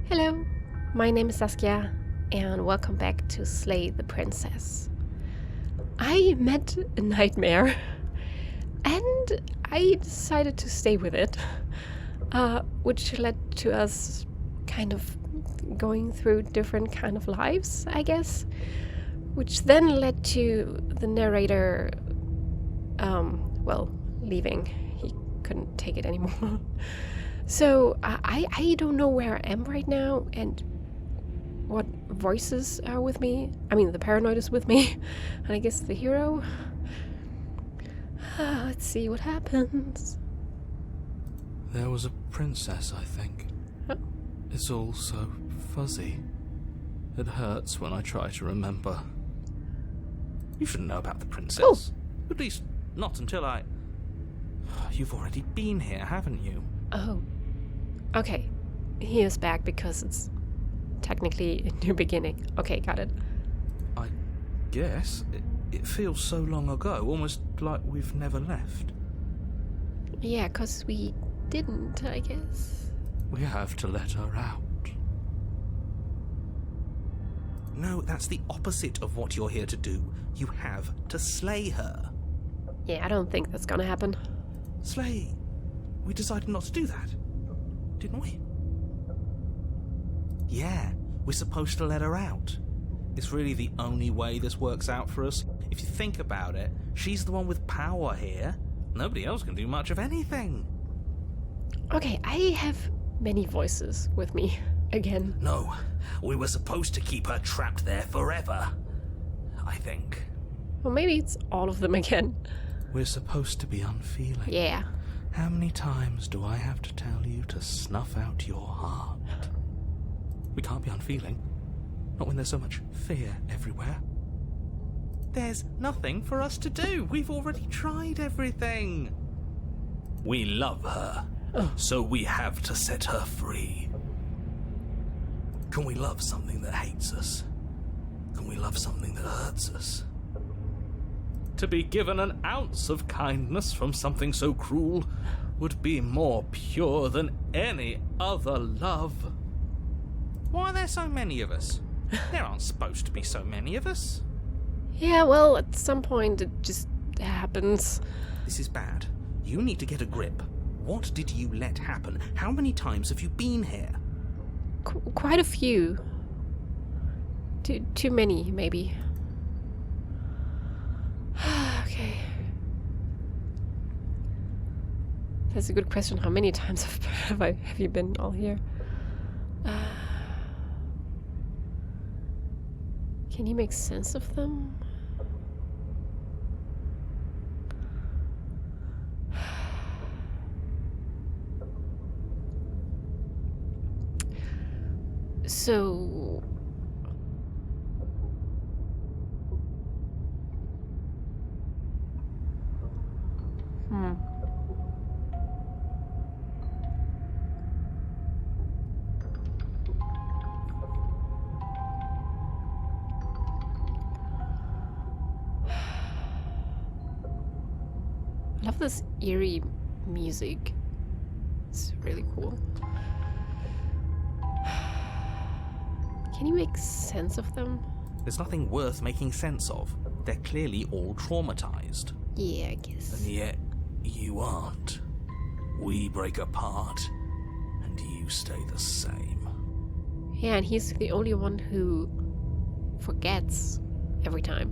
Hello, my name is Saskia, and welcome back to Slay the Princess. I met a nightmare, and I decided to stay with it, which led to us kind of going through different kind of lives, I guess, which then led to the narrator, leaving. He couldn't take it anymore. So I don't know where I am right now and what voices are with me. I mean, the paranoid is with me, and I guess the hero. Let's see what happens. There was a princess, I think. Oh. It's all so fuzzy. It hurts when I try to remember. You shouldn't know about the princess. Oh. At least, not until I... You've already been here, haven't you? Oh. Okay. He is back because it's technically a new beginning. Okay, got it. I guess. It feels so long ago, almost like we've never left. Yeah, because we didn't, I guess. We have to let her out. No, that's the opposite of what you're here to do. You have to slay her. Yeah, I don't think that's gonna happen. Slay? We decided not to do that, didn't we? Yeah, we're supposed to let her out. It's really the only way this works out for us. If you think about it, she's the one with power here. Nobody else can do much of anything. Okay, I have many voices with me again. No, we were supposed to keep her trapped there forever. I think. Well, maybe it's all of them again. We're supposed to be unfeeling. Yeah. How many times do I have to tell you to snuff out your heart? We can't be unfeeling. Not when there's so much fear everywhere. There's nothing for us to do. We've already tried everything. We love her, so we have to set her free. Can we love something that hates us? Can we love something that hurts us? To be given an ounce of kindness from something so cruel would be more pure than any other love. Why are there so many of us? There aren't supposed to be so many of us. Yeah, well, at some point it just happens. This is bad. You need to get a grip. What did you let happen? How many times have you been here? Quite a few. Too many, maybe. Okay. That's a good question. How many times have you been all here? Can you make sense of them? So... I love this eerie music. It's really cool. Can you make sense of them? There's nothing worth making sense of. They're clearly all traumatized. Yeah, I guess. And yet, you aren't. We break apart, and you stay the same. Yeah, and he's the only one who forgets every time.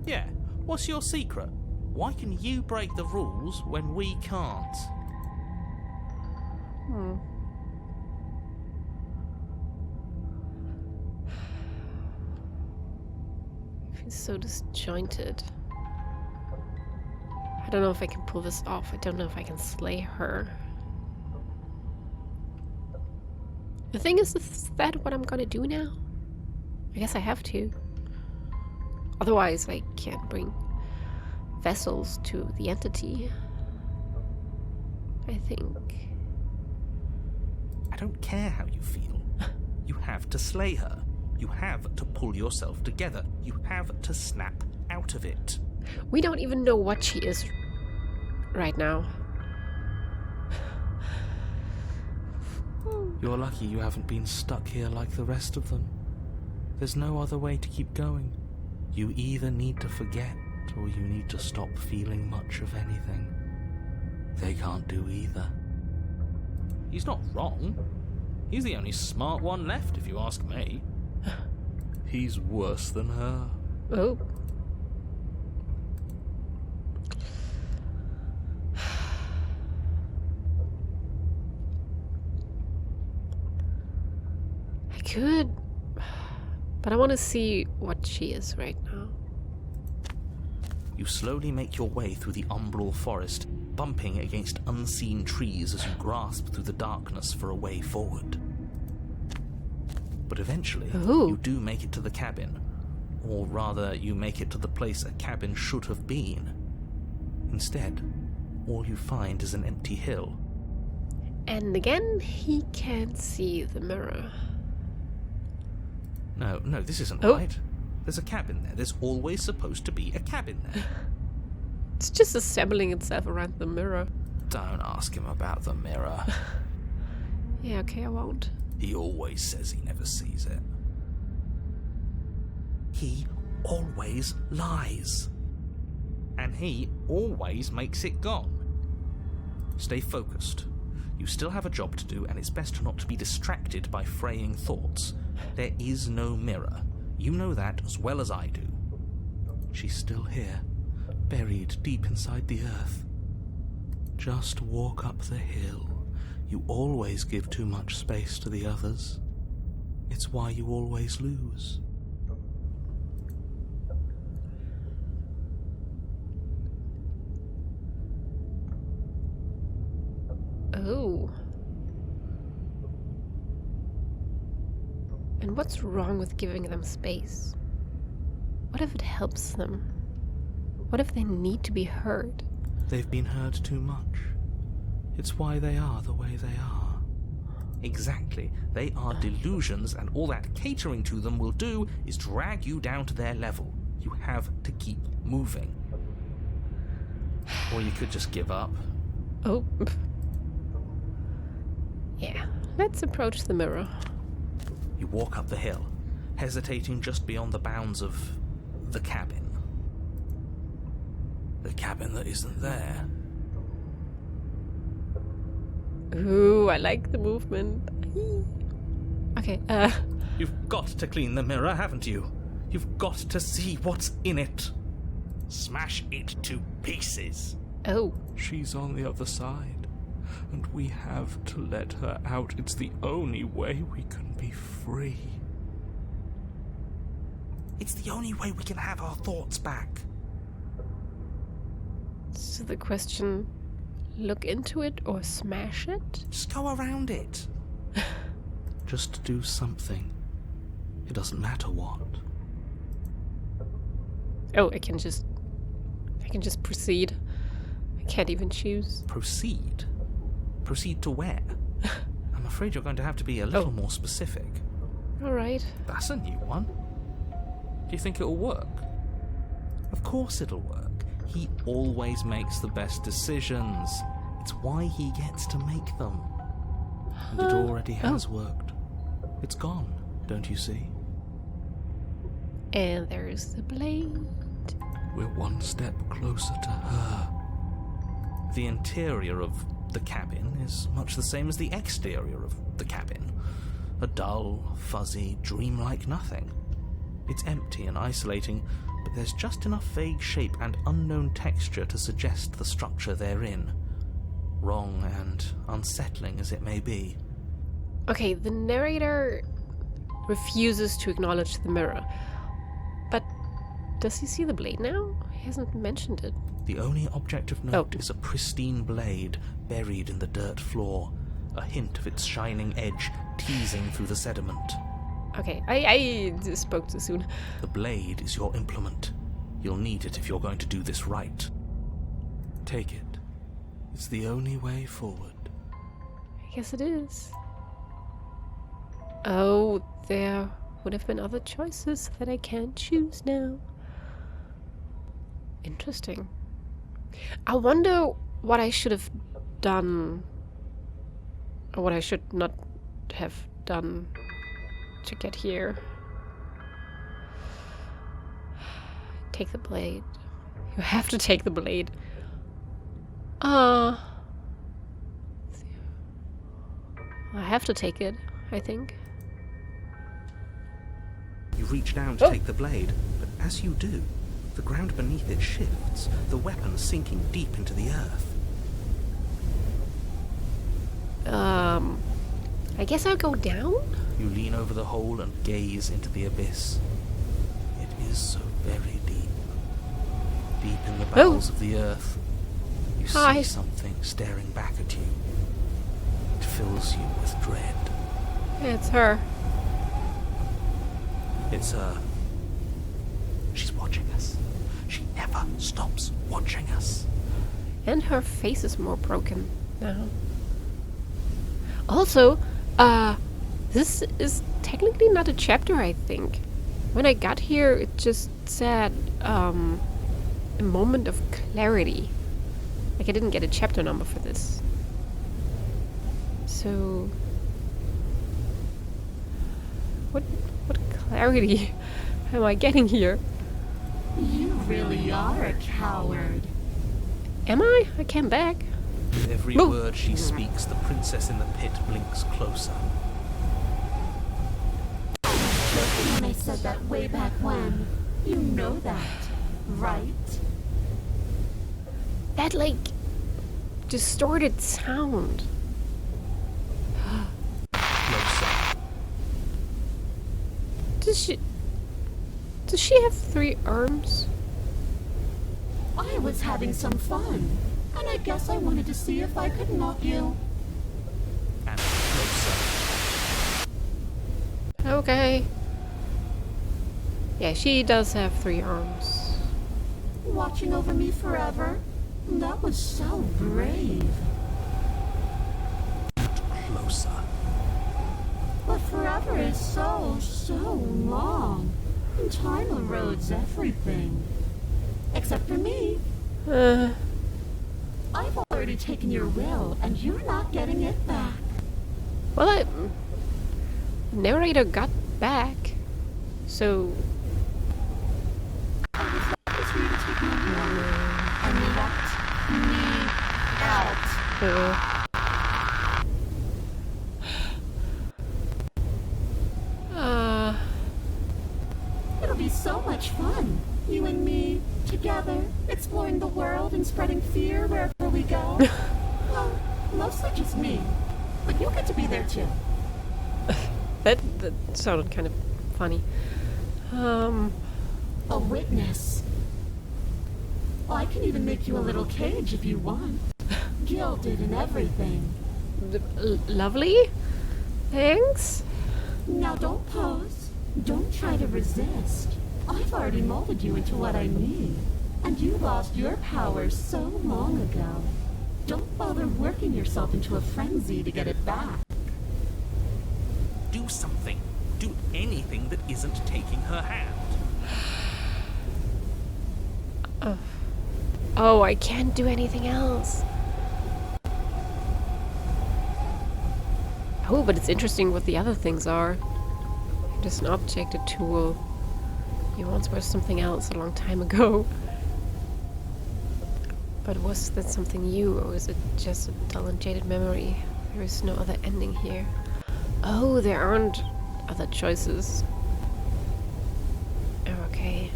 Yeah, what's your secret? Why can you break the rules when we can't? He's so disjointed. I don't know if I can pull this off. I don't know if I can slay her. The thing is that what I'm gonna do now? I guess I have to. Otherwise, I can't bring vessels to the entity. I think. I don't care how you feel. You have to slay her. You have to pull yourself together. You have to snap out of it. We don't even know what she is right now. You're lucky you haven't been stuck here like the rest of them. There's no other way to keep going. You either need to forget, or you need to stop feeling much of anything. They can't do either. He's not wrong. He's the only smart one left, if you ask me. He's worse than her. Oh. I could, but I want to see what she is right now. You slowly make your way through the umbral forest, bumping against unseen trees as you grasp through the darkness for a way forward. But eventually, you do make it to the cabin. Or rather, you make it to the place a cabin should have been. Instead, all you find is an empty hill. And again, he can't see the mirror. No, this isn't right. There's a cabin there. There's always supposed to be a cabin there. It's just assembling itself around the mirror. Don't ask him about the mirror. Yeah, okay, I won't. He always says he never sees it. He always lies. And he always makes it gone. Stay focused. You still have a job to do, and it's best not to be distracted by fraying thoughts. There is no mirror. You know that as well as I do. She's still here, buried deep inside the earth. Just walk up the hill. You always give too much space to the others. It's why you always lose. Oh. And what's wrong with giving them space? What if it helps them? What if they need to be heard? They've been heard too much. It's why they are the way they are. Exactly. They are delusions, and all that catering to them will do is drag you down to their level. You have to keep moving. Or you could just give up. Oh. Yeah, let's approach the mirror. You walk up the hill, hesitating just beyond the bounds of the cabin. The cabin that isn't there. Ooh, I like the movement. Okay, You've got to clean the mirror, haven't you? You've got to see what's in it. Smash it to pieces. Oh. She's on the other side, and we have to let her out. It's the only way we can be free. It's the only way we can have our thoughts back. So the question, look into it or smash it? Just go around it. Just do something. It doesn't matter what. Oh, I can just proceed. I can't even choose. Proceed? Proceed to where? I'm afraid you're going to have to be a little more specific. All right. That's a new one. Do you think it'll work? Of course it'll work. He always makes the best decisions. It's why he gets to make them. And it already has worked. It's gone, don't you see? And there's the blade. We're one step closer to her. The interior of the cabin is much the same as the exterior of the cabin. A dull, fuzzy, dreamlike nothing. It's empty and isolating, but there's just enough vague shape and unknown texture to suggest the structure they're in. Wrong and unsettling as it may be. Okay, the narrator refuses to acknowledge the mirror. But does he see the blade now? He hasn't mentioned it. The only object of note is a pristine blade buried in the dirt floor, a hint of its shining edge teasing through the sediment. Okay, I spoke too soon. The blade is your implement. You'll need it if you're going to do this right. Take it. It's the only way forward. I guess it is. Oh, there would have been other choices that I can't choose now. Interesting. I wonder what I should have done, or what I should not have done to get here. Take the blade. You have to take the blade. I have to take it, I think. You reach down to take the blade, but as you do, the ground beneath it shifts, the weapon sinking deep into the earth. I guess I'll go down? You lean over the hole and gaze into the abyss. It is so very deep. Deep in the bowels of the earth. You see something staring back at you. It fills you with dread. It's her. It's her. She's watching us. She never stops watching us. And her face is more broken now. Also, this is technically not a chapter, I think. When I got here, it just said, a moment of clarity. Like, I didn't get a chapter number for this. So... What clarity am I getting here? You really are a coward. Am I? I came back. With every word she speaks, the princess in the pit blinks closer. When I said that way back when, you know that, right? That, like, distorted sound. Closer. Does she have 3 arms? I was having some fun, and I guess I wanted to see if I could knock you. And closer. Okay. Yeah, she does have 3 arms. Watching over me forever? That was so brave. Closer. But forever is so long. And time erodes everything. Except for me. I've already taken your will, and you're not getting it back. Well, narrator got back. So... I was ready for you to take my will, and let me out. It'll be so much fun. You and me, together, exploring the world and spreading fear wherever we go. Well, mostly just me. But you'll get to be there too. That sounded kind of funny. A witness. I can even make you a little cage if you want. Gilded and everything. Lovely? Thanks? Now don't pose. Don't try to resist. I've already molded you into what I need. And you lost your powers so long ago. Don't bother working yourself into a frenzy to get it back. Do something. Do anything that isn't taking her hand. Oh, I can't do anything else. Oh, but it's interesting what the other things are. Just an object, a tool. You once were something else a long time ago. But was that something new, or is it just a dull and jaded memory? There is no other ending here. Oh, there aren't other choices. Oh, okay.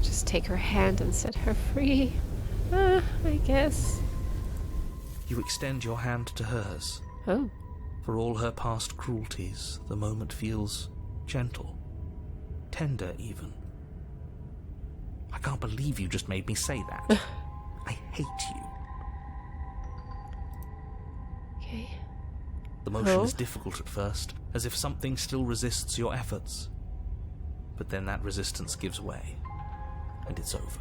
Just take her hand and set her free. I guess. You extend your hand to hers. Oh. For all her past cruelties, the moment feels gentle. Tender, even. I can't believe you just made me say that. I hate you. Okay. The motion is difficult at first, as if something still resists your efforts. But then that resistance gives way, and it's over.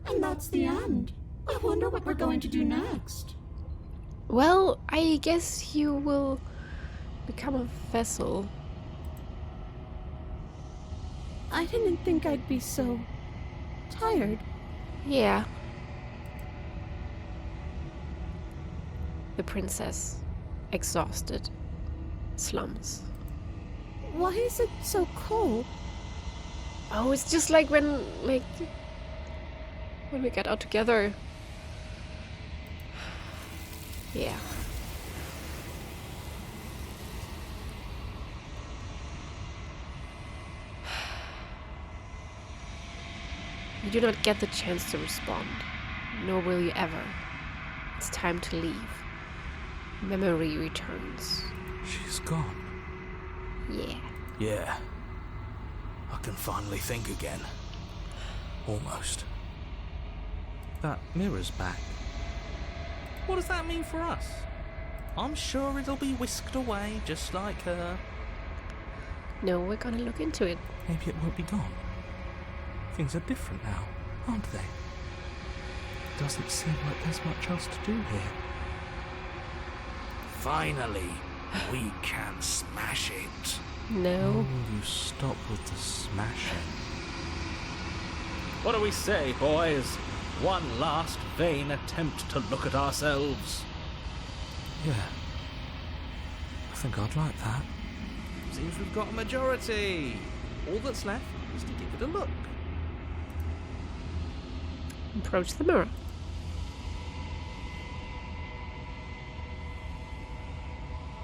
And that's the end. I wonder what we're going to do next. Well, I guess you will become a vessel. I didn't think I'd be so tired. Yeah. The princess, exhausted, slumps. Why is it so cold? Oh, it's just like when we got out together. Yeah. You do not get the chance to respond, nor will you ever. It's time to leave. Memory returns. She's gone. Yeah. Yeah. I can finally think again. Almost. That mirror's back. What does that mean for us? I'm sure it'll be whisked away just like her. No, we're gonna look into it. Maybe it won't be gone. Things are different now, aren't they? Doesn't seem like there's much else to do here. Finally, we can smash it. No. Will you stop with the smashing? What do we say, boys? One last vain attempt to look at ourselves. Yeah. I think I'd like that. Seems we've got a majority. All that's left is to give it a look. Approach the mirror.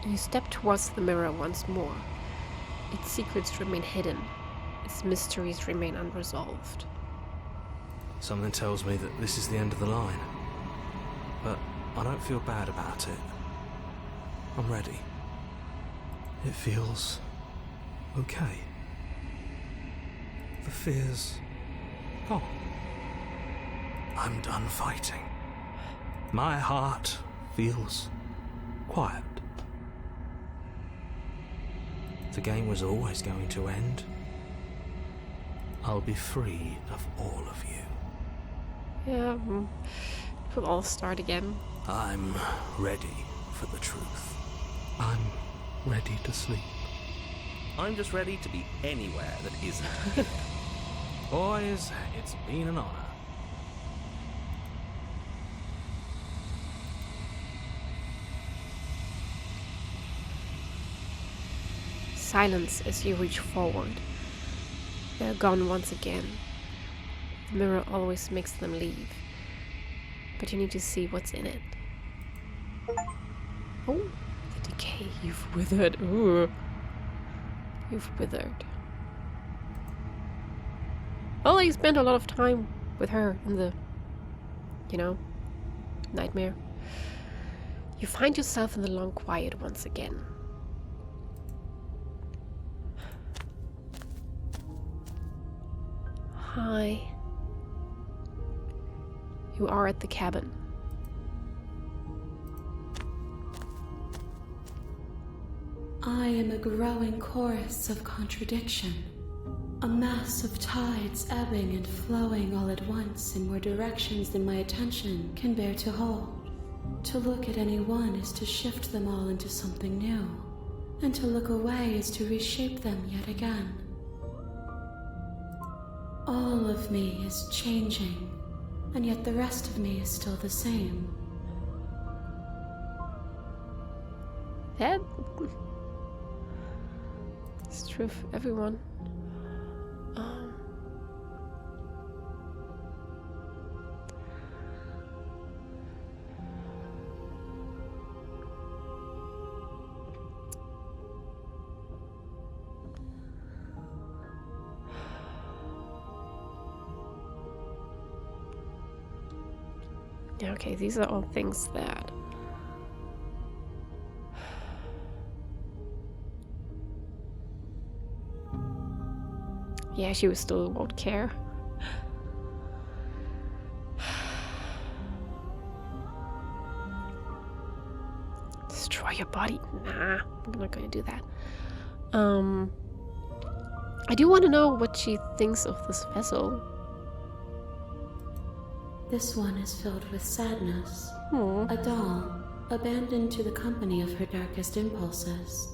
You step towards the mirror once more. Its secrets remain hidden. Its mysteries remain unresolved. Something tells me that this is the end of the line. But I don't feel bad about it. I'm ready. It feels okay. The fear's gone. I'm done fighting. My heart feels quiet. The game was always going to end. I'll be free of all of you. Yeah, we'll all start again. I'm ready for the truth. I'm ready to sleep. I'm just ready to be anywhere that isn't here. Boys, it's been an honor. Silence as you reach forward. They're gone once again. The mirror always makes them leave. But you need to see what's in it. Oh, the decay. You've withered. Ooh. You've withered. Well, I spent a lot of time with her in the, nightmare. You find yourself in the long quiet once again. Hi. You are at the cabin. I am a growing chorus of contradiction, a mass of tides ebbing and flowing all at once in more directions than my attention can bear to hold. To look at any one is to shift them all into something new, and to look away is to reshape them yet again. All of me is changing, and yet the rest of me is still the same. That is true for everyone. Yeah, okay, these are all things that yeah, she still won't care. Destroy your body? Nah, I'm not gonna do that. I do want to know what she thinks of this vessel. This one is filled with sadness. Hmm. A doll, abandoned to the company of her darkest impulses.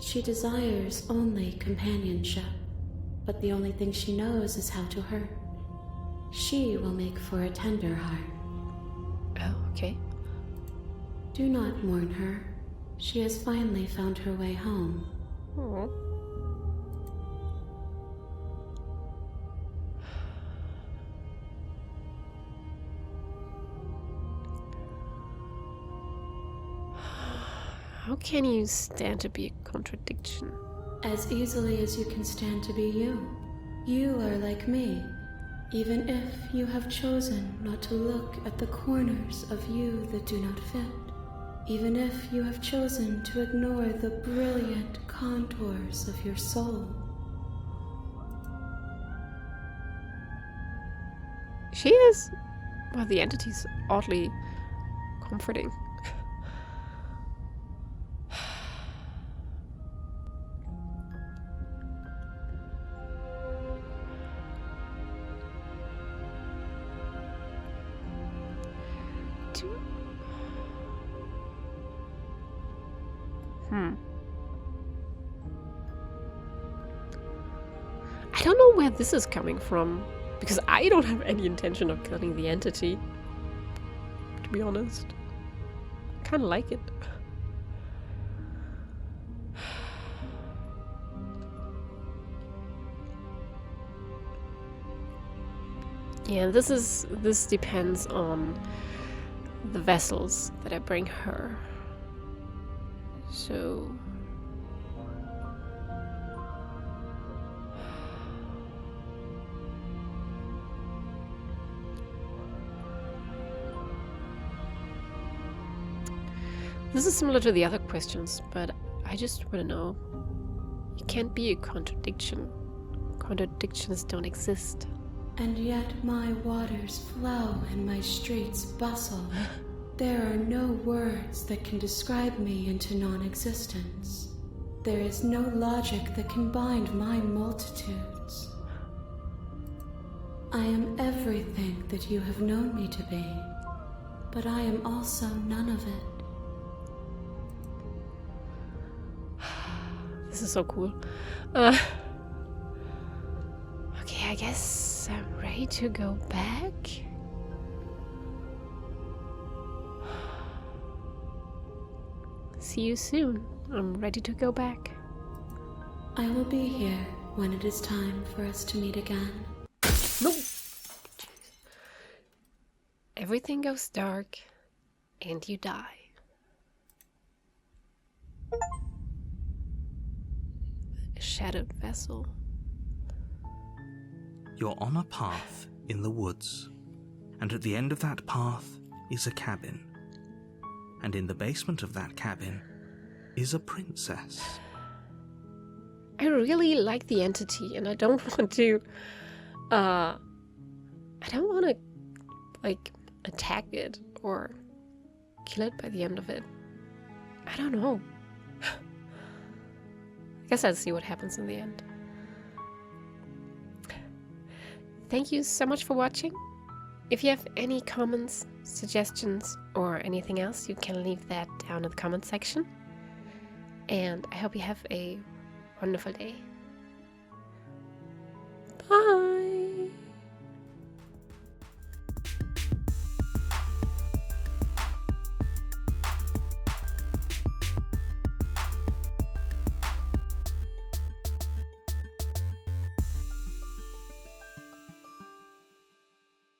She desires only companionship, but the only thing she knows is how to hurt. She will make for a tender heart. Oh, okay. Do not mourn her. She has finally found her way home. Oh. How can you stand to be a contradiction? As easily as you can stand to be you. You are like me, even if you have chosen not to look at the corners of you that do not fit. Even if you have chosen to ignore the brilliant contours of your soul. She is... Well, the entity's oddly comforting. I don't know where this is coming from, because I don't have any intention of killing the entity, to be honest. I kind of like it. Yeah, this depends on the vessels that I bring her. So this is similar to the other questions, but I just want to know. It can't be a contradiction. Contradictions don't exist. And yet my waters flow and my streets bustle. There are no words that can describe me into non-existence. There is no logic that can bind my multitudes. I am everything that you have known me to be, but I am also none of it. This is so cool. Okay, I guess I'm ready to go back. See you soon. I'm ready to go back. I will be here when it is time for us to meet again. No! Everything goes dark, and you die. A shattered vessel. You're on a path in the woods, and at the end of that path is a cabin. And in the basement of that cabin is a princess. I really like the entity, and I don't want to, like, attack it or kill it by the end of it. I don't know. I guess I'll see what happens in the end. Thank you so much for watching. If you have any comments, suggestions, or anything else, you can leave that down in the comment section. And I hope you have a wonderful day. Bye!